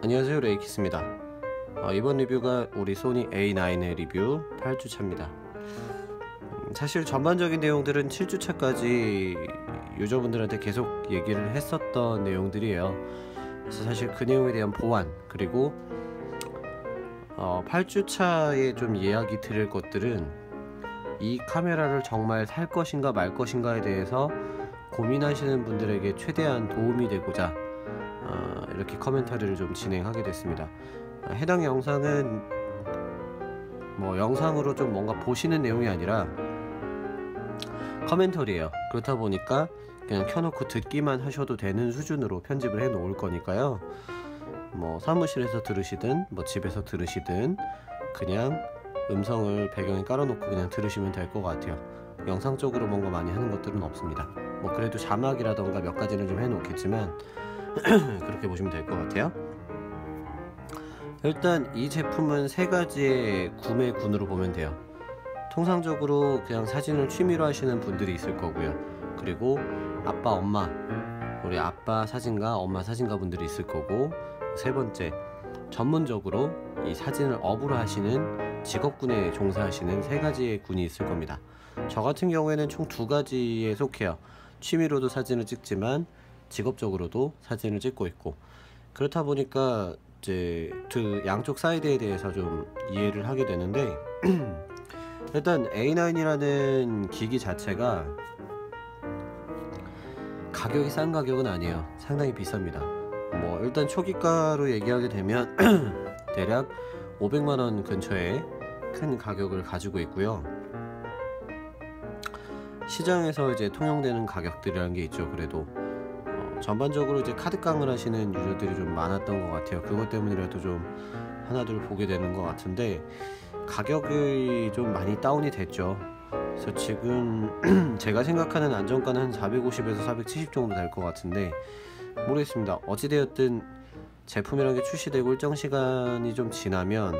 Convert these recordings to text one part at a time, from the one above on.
안녕하세요, 레이키스입니다. 이번 리뷰가 우리 소니 A9의 리뷰 8주차입니다. 사실 전반적인 내용들은 7주차까지 유저분들한테 계속 얘기를 했었던 내용들이에요. 그래서 사실 그 내용에 대한 보완, 그리고 8주차에 좀 이야기 드릴 것들은 이 카메라를 정말 살 것인가 말 것인가에 대해서 고민하시는 분들에게 최대한 도움이 되고자 이렇게 커멘터리를 좀 진행하게 됐습니다. 해당 영상은 영상으로 좀 뭔가 보시는 내용이 아니라 커멘터리예요. 그렇다 보니까 그냥 켜놓고 듣기만 하셔도 되는 수준으로 편집을 해 놓을 거니까요. 사무실에서 들으시든 집에서 들으시든 그냥 음성을 배경에 깔아놓고 그냥 들으시면 될 것 같아요. 영상적으로 뭔가 많이 하는 것들은 없습니다. 그래도 자막이라던가 몇 가지는 좀 해놓겠지만 그렇게 보시면 될 것 같아요. 일단 이 제품은 세 가지의 구매군으로 보면 돼요. 통상적으로 그냥 사진을 취미로 하시는 분들이 있을 거고요. 그리고 아빠, 엄마, 우리 아빠 사진가, 엄마 사진가 분들이 있을 거고, 세 번째, 전문적으로 이 사진을 업으로 하시는 직업군에 종사하시는 세 가지의 군이 있을 겁니다. 저 같은 경우에는 총 두 가지에 속해요. 취미로도 사진을 찍지만 직업적으로도 사진을 찍고 있고, 그렇다 보니까 이제 그 양쪽 사이드에 대해서 좀 이해를 하게 되는데 일단 A9이라는 기기 자체가 가격이 싼 가격은 아니에요. 상당히 비쌉니다. 일단 초기가로 얘기하게 되면 대략 500만원 근처의 큰 가격을 가지고 있고요. 시장에서 이제 통용되는 가격들이라는 게 있죠. 그래도 전반적으로 이제 카드깡을 하시는 유저들이 좀 많았던 것 같아요. 그것 때문이라도 좀 하나둘 보게 되는 것 같은데 가격이 좀 많이 다운이 됐죠. 그래서 지금 제가 생각하는 안정가는 한 450에서 470 정도 될 것 같은데 모르겠습니다. 어찌되었든 제품이라는 게 출시되고 일정 시간이 좀 지나면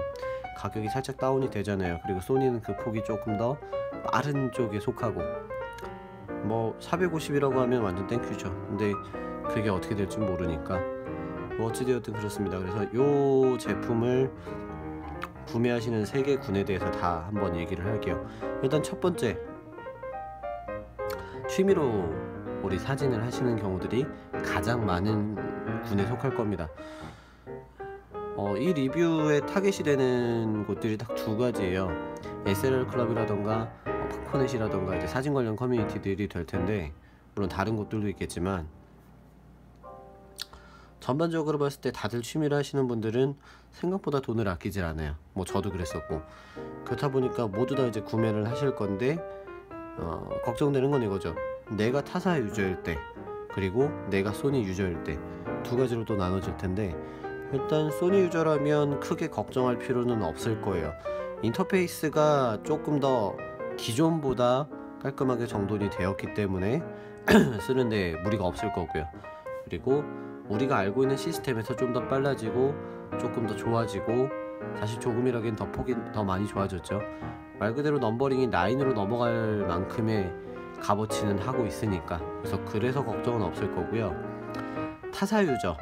가격이 살짝 다운이 되잖아요. 그리고 소니는 그 폭이 조금 더 빠른 쪽에 속하고 450이라고 하면 완전 땡큐죠. 근데 그게 어떻게 될지 모르니까 어찌되었든 그렇습니다. 그래서 이 제품을 구매하시는 세 개 군에 대해서 다 한번 얘기를 할게요. 일단 첫 번째, 취미로 우리 사진을 하시는 경우들이 가장 많은 군에 속할 겁니다. 이 리뷰에 타겟이 되는 곳들이 딱 두 가지예요. SLR 클럽이라던가 팝코넷이라던가 이제 사진 관련 커뮤니티들이 될 텐데, 물론 다른 곳들도 있겠지만 전반적으로 봤을 때 다들 취미를 하시는 분들은 생각보다 돈을 아끼질 않아요. 저도 그랬었고, 그렇다 보니까 모두 다 이제 구매를 하실 건데 걱정되는 건 이거죠. 내가 타사 유저일 때 그리고 내가 소니 유저일 때 두 가지로 또 나눠질 텐데, 일단 소니 유저라면 크게 걱정할 필요는 없을 거예요. 인터페이스가 조금 더 기존보다 깔끔하게 정돈이 되었기 때문에 쓰는데 무리가 없을 거고요. 그리고 우리가 알고 있는 시스템에서 좀 더 빨라지고 조금 더 좋아지고, 사실 조금이라기엔 더 폭이 더 많이 좋아졌죠. 말 그대로 넘버링이 9으로 넘어갈 만큼의 값어치는 하고 있으니까, 그래서 걱정은 없을 거고요. 타사 유저,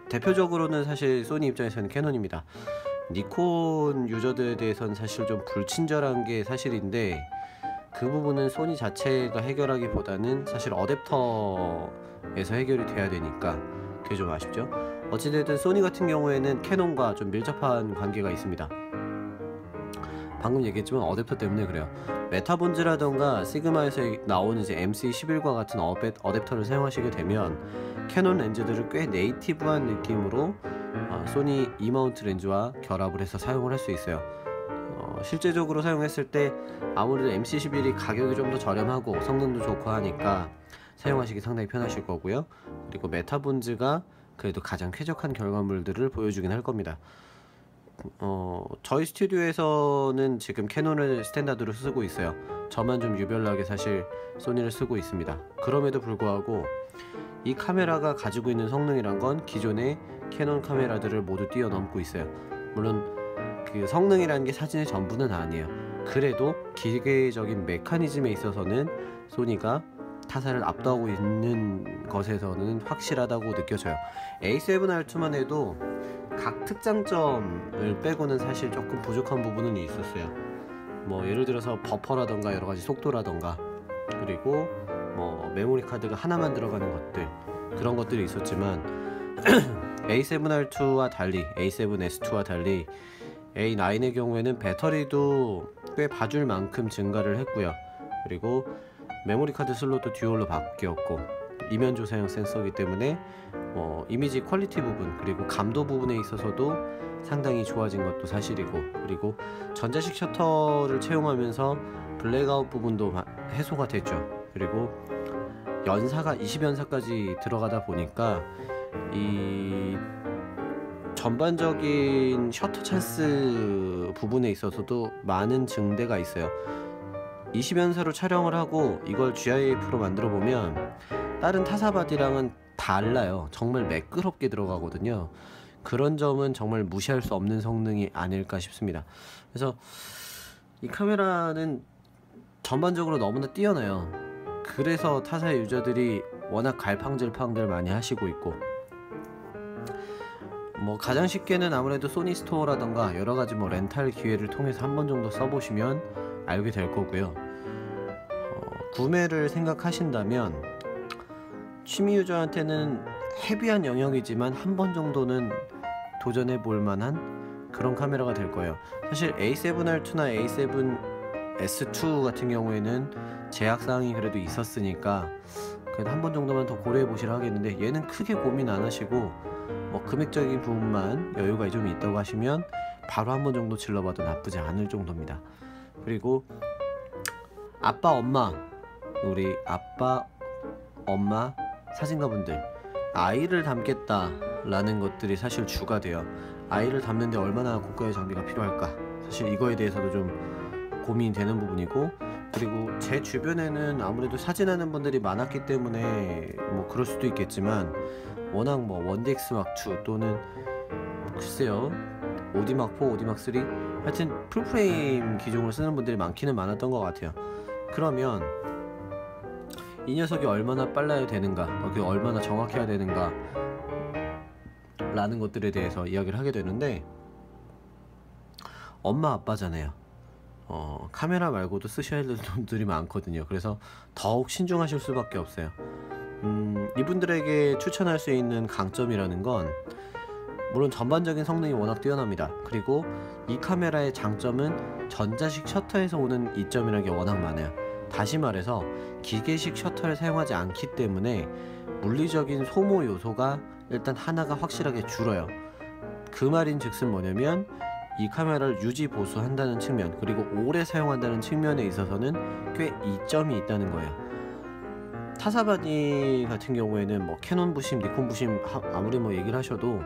대표적으로는 사실 소니 입장에서는 캐논입니다. 니콘 유저들에 대해서는 사실 좀 불친절한 게 사실인데, 그 부분은 소니 자체가 해결하기보다는 사실 어댑터에서 해결이 돼야 되니까 그게 좀 아쉽죠. 어찌됐든 소니 같은 경우에는 캐논과 좀 밀접한 관계가 있습니다. 방금 얘기했지만 어댑터 때문에 그래요. 메타본즈라던가 시그마에서 나오는 이제 MC11과 같은 어댑터를 사용하시게 되면 캐논 렌즈들을 꽤 네이티브한 느낌으로 소니 E마운트 렌즈와 결합을 해서 사용을 할 수 있어요. 실제적으로 사용했을 때 아무래도 MC11이 가격이 좀 더 저렴하고 성능도 좋고 하니까 사용하시기 상당히 편하실 거고요. 그리고 메타본즈가 그래도 가장 쾌적한 결과물들을 보여주긴 할 겁니다. 저희 스튜디오에서는 지금 캐논을 스탠다드로 쓰고 있어요. 저만 좀 유별나게 사실 소니를 쓰고 있습니다. 그럼에도 불구하고 이 카메라가 가지고 있는 성능이란 건 기존의 캐논 카메라들을 모두 뛰어넘고 있어요. 물론 그 성능이라는 게 사진의 전부는 아니에요. 그래도 기계적인 메커니즘에 있어서는 소니가 타사를 압도하고 있는 것에서는 확실하다고 느껴져요. A7R2만 해도 각 특장점을 빼고는 사실 조금 부족한 부분은 있었어요. 뭐 예를 들어서 버퍼라던가 여러가지 속도라던가, 그리고 뭐 메모리 카드가 하나만 들어가는 것들, 그런 것들이 있었지만 A7R2와 달리, A7S2와 달리 A9의 경우에는 배터리도 꽤 봐줄 만큼 증가를 했고요. 그리고 메모리 카드 슬롯도 듀얼로 바뀌었고, 이면 조사형 센서이기 때문에 이미지 퀄리티 부분, 그리고 감도 부분에 있어서도 상당히 좋아진 것도 사실이고, 그리고 전자식 셔터를 채용하면서 블랙아웃 부분도 해소가 됐죠. 그리고 연사가 20연사까지 들어가다 보니까 이 전반적인 셔터 찬스 부분에 있어서도 많은 증대가 있어요. 20연사로 촬영을 하고 이걸 GIF로 만들어 보면 다른 타사바디랑은 달라요. 정말 매끄럽게 들어가거든요. 그런 점은 정말 무시할 수 없는 성능이 아닐까 싶습니다. 그래서 이 카메라는 전반적으로 너무나 뛰어나요. 그래서 타사 유저들이 워낙 갈팡질팡들 많이 하시고 있고, 뭐 가장 쉽게는 아무래도 소니 스토어라던가 여러가지 뭐 렌탈 기회를 통해서 한 번 정도 써보시면 알게 될 거고요. 구매를 생각하신다면 취미 유저한테는 헤비한 영역이지만 한 번 정도는 도전해 볼 만한 그런 카메라가 될 거예요. 사실 A7R2나 A7S2 같은 경우에는 제약사항이 그래도 있었으니까 그래도 한 번 정도만 더 고려해 보시라 하겠는데, 얘는 크게 고민 안 하시고 뭐 금액적인 부분만 여유가 좀 있다고 하시면 바로 한 번 정도 질러봐도 나쁘지 않을 정도입니다. 그리고 아빠 엄마, 우리 아빠 엄마 사진가분들, 아이를 담겠다 라는 것들이 사실 주가 돼요. 아이를 담는데 얼마나 고가의 장비가 필요할까, 사실 이거에 대해서도 좀 고민이 되는 부분이고, 그리고 제 주변에는 아무래도 사진하는 분들이 많았기 때문에 뭐 그럴 수도 있겠지만, 워낙 뭐 1DX Mark2 또는 글쎄요 5D Mark4, 5D Mark3, 하여튼 풀프레임 기종을 쓰는 분들이 많기는 많았던 것 같아요. 그러면 이 녀석이 얼마나 빨라야 되는가, 여기 얼마나 정확해야 되는가 라는 것들에 대해서 이야기를 하게 되는데, 엄마 아빠잖아요. 카메라 말고도 쓰셔야 될 분들이 많거든요. 그래서 더욱 신중하실 수밖에 없어요. 이분들에게 추천할 수 있는 강점이라는 건 물론 전반적인 성능이 워낙 뛰어납니다. 그리고 이 카메라의 장점은 전자식 셔터에서 오는 이점이라는 게 워낙 많아요. 다시 말해서 기계식 셔터를 사용하지 않기 때문에 물리적인 소모 요소가 일단 하나가 확실하게 줄어요. 그 말인 즉슨 뭐냐면 이 카메라를 유지 보수한다는 측면, 그리고 오래 사용한다는 측면에 있어서는 꽤 이점이 있다는 거예요. 타사바디 같은 경우에는 뭐 캐논 부심, 니콘 부심 아무리 뭐 얘기를 하셔도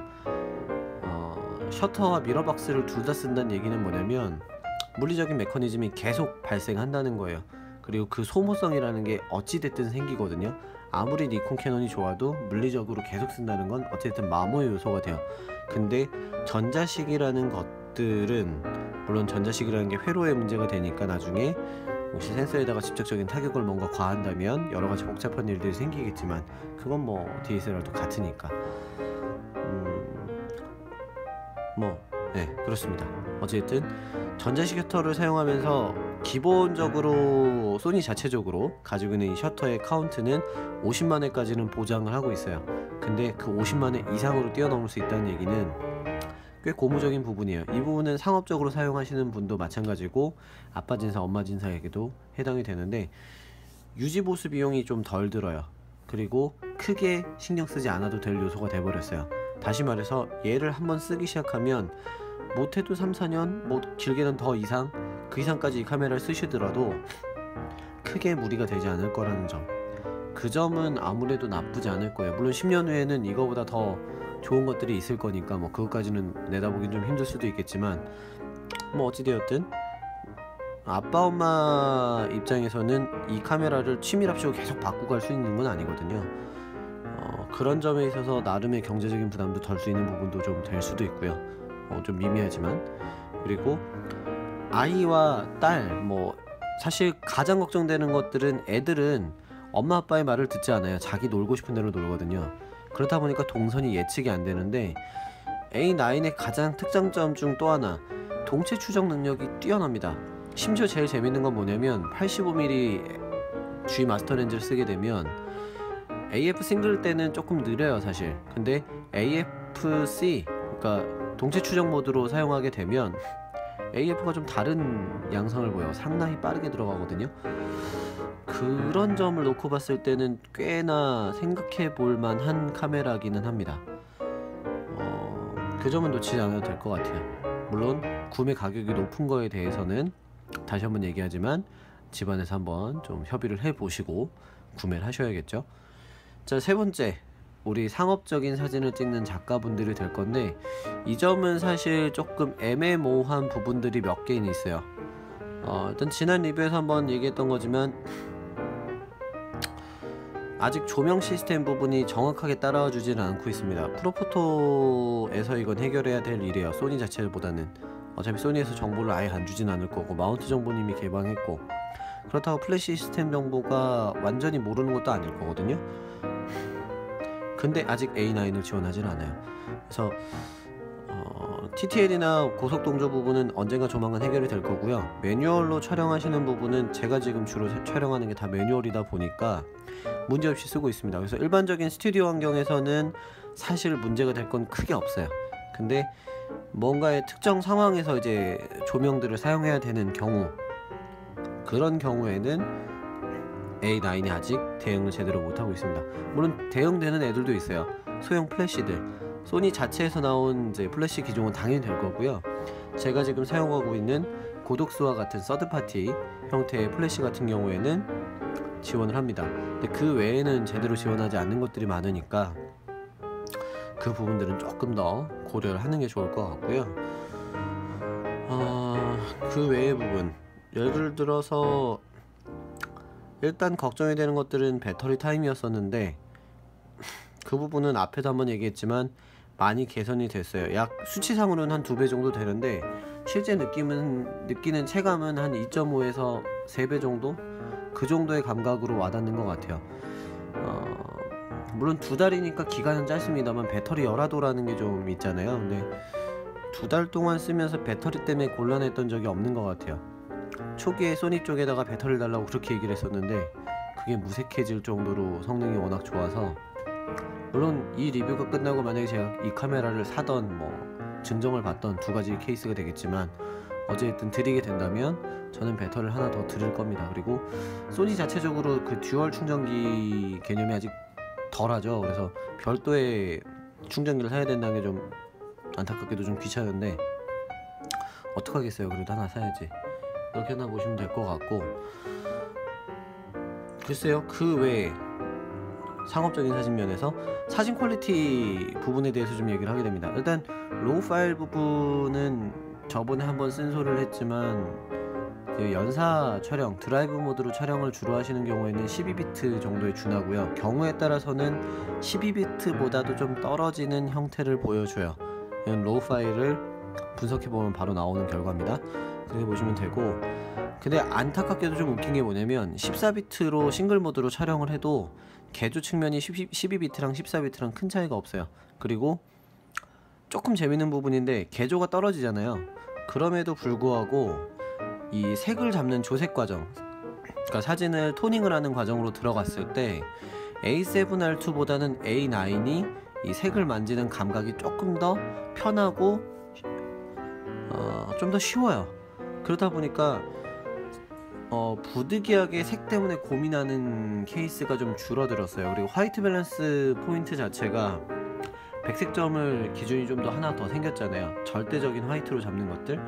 셔터와 미러박스를 둘 다 쓴다는 얘기는 뭐냐면 물리적인 메커니즘이 계속 발생한다는 거예요. 그리고 그 소모성이라는 게 어찌됐든 생기거든요. 아무리 니콘 캐논이 좋아도 물리적으로 계속 쓴다는 건 어쨌든 마모의 요소가 돼요. 근데 전자식이라는 것들은, 물론 전자식이라는 게 회로의 문제가 되니까 나중에 혹시 센서에다가 직접적인 타격을 뭔가 과한다면 여러가지 복잡한 일들이 생기겠지만, 그건 뭐 DSLR도 같으니까 네, 그렇습니다. 어쨌든 전자식 셔터를 사용하면서 기본적으로 소니 자체적으로 가지고 있는 이 셔터의 카운트는 50만회까지는 보장을 하고 있어요. 근데 그 50만회 이상으로 뛰어넘을 수 있다는 얘기는 꽤 고무적인 부분이에요. 이 부분은 상업적으로 사용하시는 분도 마찬가지고 아빠 진사, 엄마 진사에게도 해당이 되는데, 유지보수 비용이 좀 덜 들어요. 그리고 크게 신경 쓰지 않아도 될 요소가 돼버렸어요. 다시 말해서 얘를 한번 쓰기 시작하면 못해도 3, 4년, 뭐 길게는 더 이상, 그 이상까지 이 카메라를 쓰시더라도 크게 무리가 되지 않을 거라는 점, 그 점은 아무래도 나쁘지 않을 거예요. 물론 10년 후에는 이거보다 더 좋은 것들이 있을 거니까 뭐 그것까지는 내다보긴 좀 힘들 수도 있겠지만, 뭐 어찌되었든 아빠 엄마 입장에서는 이 카메라를 취미랍시고 계속 바꾸고 갈 수 있는 건 아니거든요. 그런 점에 있어서 나름의 경제적인 부담도 덜 수 있는 부분도 좀 될 수도 있고요. 좀 미미하지만. 그리고 아이와 딸, 뭐 사실 가장 걱정되는 것들은 애들은 엄마 아빠의 말을 듣지 않아요. 자기 놀고 싶은 대로 놀거든요. 그렇다 보니까 동선이 예측이 안 되는데, A9의 가장 특장점 중 또 하나, 동체 추적 능력이 뛰어납니다. 심지어 제일 재밌는 건 뭐냐면 85mm G 마스터 렌즈를 쓰게 되면 AF 싱글 때는 조금 느려요 사실. 근데 AFC, 그러니까 동체 추적 모드로 사용하게 되면 AF가 좀 다른 양상을 보여. 상당히 빠르게 들어가거든요. 그런 점을 놓고 봤을 때는 꽤나 생각해 볼 만한 카메라기는 합니다. 그 점은 놓치지 않아도 될 것 같아요. 물론 구매 가격이 높은 거에 대해서는 다시 한번 얘기하지만 집안에서 한번 좀 협의를 해보시고 구매를 하셔야겠죠. 자, 세 번째, 우리 상업적인 사진을 찍는 작가분들이 될 건데, 이 점은 사실 조금 애매모호한 부분들이 몇 개는 있어요. 일단 지난 리뷰에서 한번 얘기했던 거지만 아직 조명 시스템 부분이 정확하게 따라와 주지는 않고 있습니다. 프로포토에서 이건 해결해야 될 일이에요. 소니 자체보다는. 어차피 소니에서 정보를 아예 안 주진 않을 거고, 마운트 정보는 이미 개방했고, 그렇다고 플래시 시스템 정보가 완전히 모르는 것도 아닐 거거든요. 근데 아직 A9을 지원하진 않아요. 그래서 TTL이나 고속동조 부분은 언젠가 조만간 해결이 될 거고요. 매뉴얼로 촬영하시는 부분은 제가 지금 주로 촬영하는 게 다 매뉴얼이다 보니까 문제없이 쓰고 있습니다. 그래서 일반적인 스튜디오 환경에서는 사실 문제가 될 건 크게 없어요. 근데 뭔가의 특정 상황에서 이제 조명들을 사용해야 되는 경우, 그런 경우에는 A9이 아직 대응을 제대로 못하고 있습니다. 물론 대응되는 애들도 있어요. 소형 플래시들, 소니 자체에서 나온 이제 플래시 기종은 당연히 될 거고요. 제가 지금 사용하고 있는 고독스와 같은 서드파티 형태의 플래시 같은 경우에는 지원을 합니다. 근데 그 외에는 제대로 지원하지 않는 것들이 많으니까 그 부분들은 조금 더 고려를 하는 게 좋을 것 같고요. 그 외의 부분, 예를 들어서 일단 걱정이 되는 것들은 배터리 타임이었었는데, 그 부분은 앞에도 한번 얘기했지만 많이 개선이 됐어요. 약 수치상으로는 한 2배 정도 되는데 실제 느끼는 체감은 한 2.5에서 3배 정도? 그 정도의 감각으로 와닿는 것 같아요. 물론 2달이니까 기간은 짧습니다만 배터리 열화도라는 게 좀 있잖아요. 근데 2달 동안 쓰면서 배터리 때문에 곤란했던 적이 없는 것 같아요. 초기에 소니 쪽에다가 배터리를 달라고 그렇게 얘기를 했었는데 그게 무색해질 정도로 성능이 워낙 좋아서, 물론 이 리뷰가 끝나고 만약에 제가 이 카메라를 사던 증정을 받던 두 가지 케이스가 되겠지만, 어쨌든 드리게 된다면 저는 배터리를 하나 더 드릴 겁니다. 그리고 소니 자체적으로 그 듀얼 충전기 개념이 아직 덜하죠. 그래서 별도의 충전기를 사야 된다는 게 좀 안타깝게도 좀 귀찮은데 어떡하겠어요. 그래도 하나 사야지. 그렇게 하나 보시면 될 것 같고, 글쎄요, 그 외에 상업적인 사진 면에서 사진 퀄리티 부분에 대해서 좀 얘기를 하게 됩니다. 일단 로우 파일 부분은 저번에 한번 쓴소리를 했지만, 그 연사 촬영, 드라이브 모드로 촬영을 주로 하시는 경우에는 12비트 정도에 준하고요. 경우에 따라서는 12비트보다도 좀 떨어지는 형태를 보여줘요. 이건 로우 파일을 분석해보면 바로 나오는 결과입니다. 그렇게 보시면 되고, 근데 안타깝게도 좀 웃긴 게 뭐냐면 14비트로 싱글 모드로 촬영을 해도 개조 측면이 12비트랑 14비트랑 큰 차이가 없어요. 그리고 조금 재밌는 부분인데 개조가 떨어지잖아요. 그럼에도 불구하고 이 색을 잡는 조색 과정, 그러니까 사진을 토닝을 하는 과정으로 들어갔을 때 A7R2보다는 A9이 이 색을 만지는 감각이 조금 더 편하고 좀 더 쉬워요. 그러다 보니까 부득이하게 색 때문에 고민하는 케이스가 좀 줄어들었어요. 그리고 화이트 밸런스 포인트 자체가 백색점을 기준이 좀 더 하나 더 생겼잖아요. 절대적인 화이트로 잡는 것들.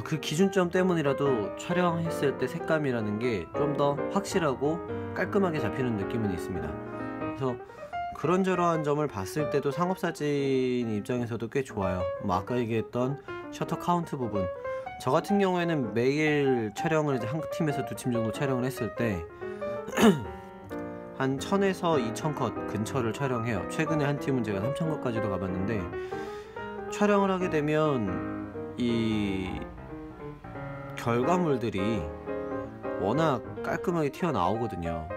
그 기준점 때문이라도 촬영했을 때 색감이라는 게 좀 더 확실하고 깔끔하게 잡히는 느낌은 있습니다. 그래서 그런저러한 점을 봤을 때도 상업사진 입장에서도 꽤 좋아요. 아까 얘기했던 셔터 카운트 부분, 저 같은 경우에는 매일 촬영을 이제 한 팀에서 2팀 정도 촬영을 했을 때 한 1000에서 2000컷 근처를 촬영해요. 최근에 한 팀은 제가 3000컷까지도 가봤는데, 촬영을 하게 되면 이 결과물들이 워낙 깔끔하게 튀어나오거든요.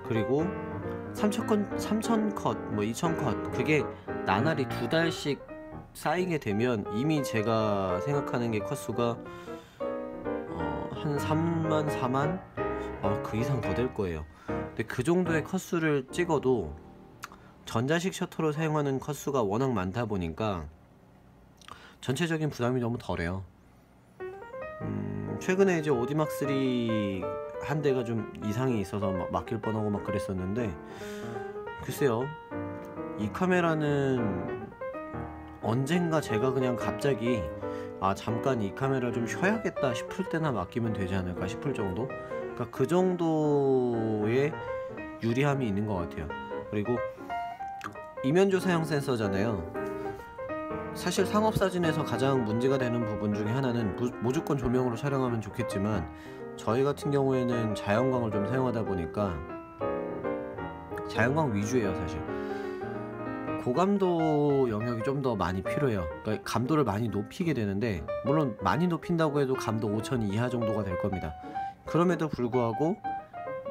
그리고 3000컷 뭐 2000컷 그게 나날이 2달씩 쌓이게 되면 이미 제가 생각하는 게 컷수가 한 3만 4만 그 이상 더 될 거예요. 근데 그 정도의 컷수를 찍어도 전자식 셔터로 사용하는 컷수가 워낙 많다 보니까 전체적인 부담이 너무 덜해요. 최근에 이제 오디막3 한 대가 좀 이상이 있어서 막 맡길 뻔하고 막 그랬었는데, 글쎄요, 이 카메라는 언젠가 제가 그냥 갑자기 잠깐 이 카메라 좀 쉬어야겠다 싶을 때나 맡기면 되지 않을까 싶을 정도? 그러니까 그 정도의 유리함이 있는 것 같아요. 그리고 이면조사형 센서잖아요. 사실 상업사진에서 가장 문제가 되는 부분 중에 하나는 무조건 조명으로 촬영하면 좋겠지만, 저희 같은 경우에는 자연광을 좀 사용하다 보니까 자연광 위주예요. 사실 고감도 영역이 좀 더 많이 필요해요. 그러니까 감도를 많이 높이게 되는데, 물론 많이 높인다고 해도 감도 5000 이하 정도가 될 겁니다. 그럼에도 불구하고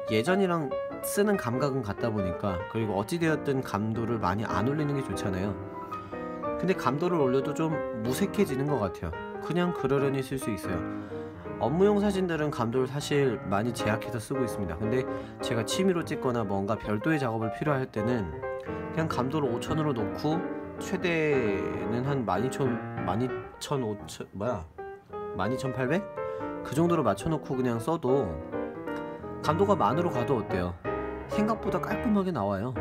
예전이랑 쓰는 감각은 같다 보니까, 그리고 어찌되었든 감도를 많이 안 올리는 게 좋잖아요. 근데 감도를 올려도 좀 무색해지는 것 같아요. 그냥 그러려니 쓸 수 있어요. 업무용 사진들은 감도를 사실 많이 제약해서 쓰고 있습니다. 근데 제가 취미로 찍거나 뭔가 별도의 작업을 필요할 때는 그냥 감도를 5000으로 놓고 최대는 한 12800? 그 정도로 맞춰놓고 그냥 써도 감도가 만으로 가도 어때요? 생각보다 깔끔하게 나와요.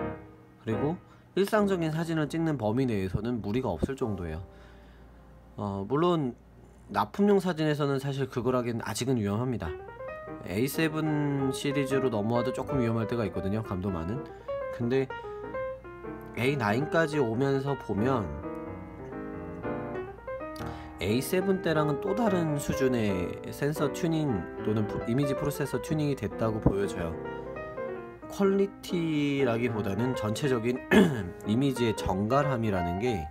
그리고 일상적인 사진을 찍는 범위 내에서는 무리가 없을 정도예요. 물론 납품용 사진에서는 사실 그걸 하기엔 아직은 위험합니다. A7 시리즈로 넘어와도 조금 위험할 때가 있거든요, 감도 많은. 근데 A9까지 오면서 보면 A7 때랑은 또 다른 수준의 센서 튜닝 또는 이미지 프로세서 튜닝이 됐다고 보여져요. 퀄리티라기보다는 전체적인 이미지의 정갈함이라는 게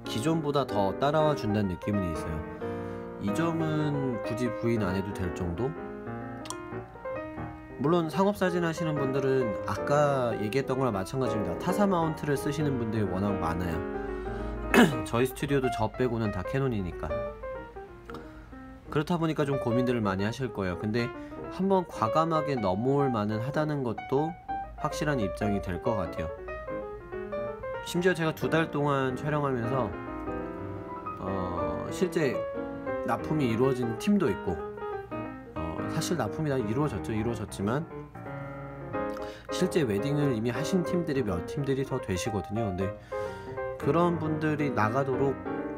기존보다 더 따라와 준다는 느낌은 있어요. 이 점은 굳이 부인 안 해도 될 정도? 물론 상업사진 하시는 분들은 아까 얘기했던 거랑 마찬가지입니다. 타사 마운트를 쓰시는 분들이 워낙 많아요. 저희 스튜디오도 저 빼고는 다 캐논이니까. 그렇다 보니까 좀 고민들을 많이 하실 거예요. 근데 한번 과감하게 넘어올 만은 하다는 것도 확실한 입장이 될 것 같아요. 심지어 제가 2달 동안 촬영하면서 실제 납품이 이루어진 팀도 있고, 사실 납품이 다 이루어졌지만 실제 웨딩을 이미 하신 팀들이 몇 팀들이 더 되시거든요. 근데 그런 분들이 나가도록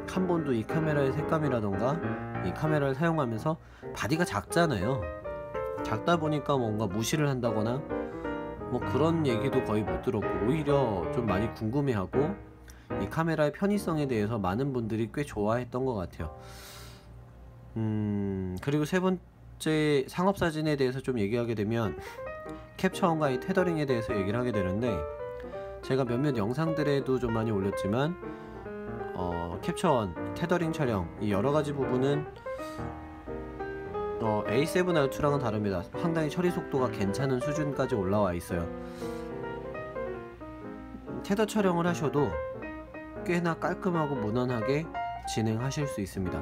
한 번도 이 카메라의 색감이라던가 이 카메라를 사용하면서 바디가 작잖아요. 작다 보니까 뭔가 무시를 한다거나 뭐 그런 얘기도 거의 못 들었고, 오히려 좀 많이 궁금해하고 이 카메라의 편의성에 대해서 많은 분들이 꽤 좋아했던 것 같아요. 그리고 세 번째 상업사진에 대해서 좀 얘기하게 되면 캡처원과 이 테더링에 대해서 얘기를 하게 되는데, 제가 몇몇 영상들에도 좀 많이 올렸지만 캡처원, 테더링 촬영 이 여러가지 부분은 A7R2랑은 다릅니다. 상당히 처리 속도가 괜찮은 수준까지 올라와 있어요. 테더 촬영을 하셔도 꽤나 깔끔하고 무난하게 진행하실 수 있습니다.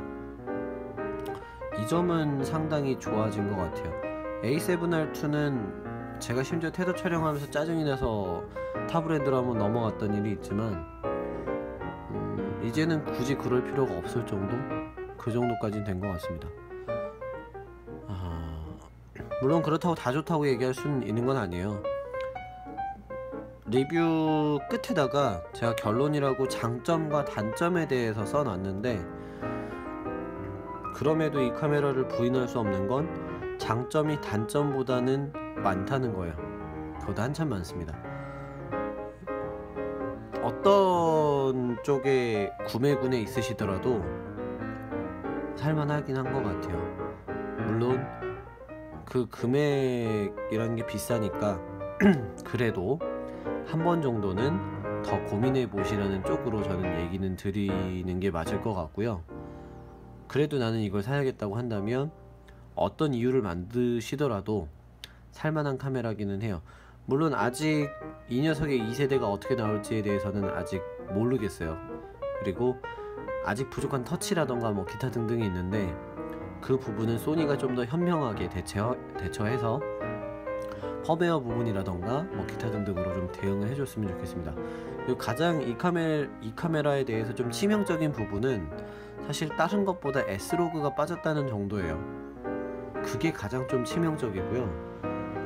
이 점은 상당히 좋아진 것 같아요. A7R2는 제가 심지어 테더 촬영하면서 짜증이 나서 타 브랜드로 한번 넘어갔던 일이 있지만 이제는 굳이 그럴 필요가 없을 정도? 그 정도까지는 된 것 같습니다. 물론 그렇다고 다 좋다고 얘기할 수는 있는 건 아니에요. 리뷰 끝에다가 제가 결론이라고 장점과 단점에 대해서 써놨는데, 그럼에도 이 카메라를 부인할 수 없는 건 장점이 단점보다는 많다는 거예요. 그것도 한참 많습니다. 어떤 쪽에 구매군에 있으시더라도 살만하긴 한 것 같아요. 물론 그 금액이라는 게 비싸니까 그래도 한 번 정도는 더 고민해 보시라는 쪽으로 저는 얘기는 드리는 게 맞을 것 같고요. 그래도 나는 이걸 사야겠다고 한다면 어떤 이유를 만드시더라도 살만한 카메라기는 해요. 물론 아직 이 녀석의 2세대가 어떻게 나올지에 대해서는 아직 모르겠어요. 그리고 아직 부족한 터치라던가 뭐 기타 등등이 있는데 그 부분은 소니가 좀 더 현명하게 대처해서 펌웨어 부분이라던가 뭐 기타 등등으로 좀 대응을 해줬으면 좋겠습니다. 그리고 가장 이 카메라에 대해서 좀 치명적인 부분은 사실 다른 것보다 S로그가 빠졌다는 정도예요. 그게 가장 좀 치명적이고요.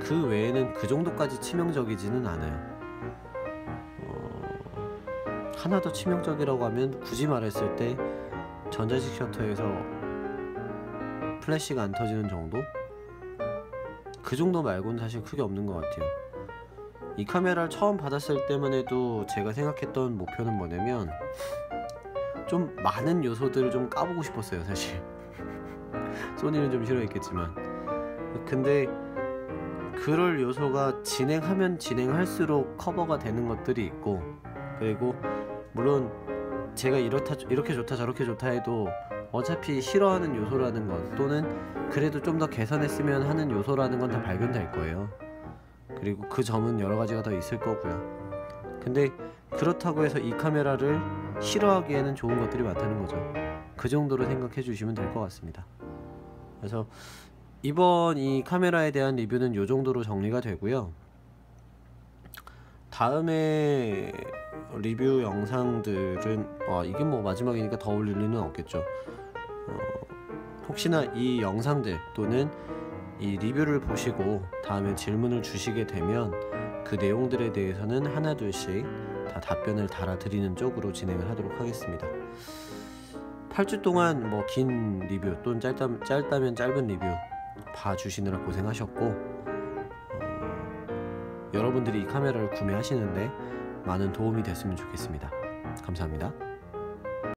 그 외에는 그 정도까지 치명적이지는 않아요. 하나 더 치명적이라고 하면 굳이 말했을 때 전자식 셔터에서 플래시가 안 터지는 정도? 그 정도 말고는 사실 크게 없는 것 같아요. 이 카메라를 처음 받았을 때만 해도 제가 생각했던 목표는 뭐냐면 좀 많은 요소들을 좀 까보고 싶었어요, 사실. 소니는 좀 싫어했겠지만. 근데 그럴 요소가 진행하면 진행할수록 커버가 되는 것들이 있고, 그리고 물론 제가 이렇게 좋다 저렇게 좋다 해도 어차피 싫어하는 요소라는 것, 또는 그래도 좀 더 개선했으면 하는 요소라는 건 다 발견될 거예요. 그리고 그 점은 여러 가지가 더 있을 거고요. 근데 그렇다고 해서 이 카메라를 싫어하기에는 좋은 것들이 많다는 거죠. 그 정도로 생각해 주시면 될 것 같습니다. 그래서 이번 이 카메라에 대한 리뷰는 이 정도로 정리가 되고요. 다음에 리뷰 영상들은 이게 뭐 마지막이니까 더 올릴 리는 없겠죠. 혹시나 이 영상들 또는 이 리뷰를 보시고 다음에 질문을 주시게 되면 그 내용들에 대해서는 하나 둘씩 다 답변을 달아드리는 쪽으로 진행을 하도록 하겠습니다. 8주 동안 뭐 긴 리뷰 또는 짧다면 짧은 리뷰 봐주시느라 고생하셨고, 여러분들이 이 카메라를 구매하시는데 많은 도움이 됐으면 좋겠습니다. 감사합니다.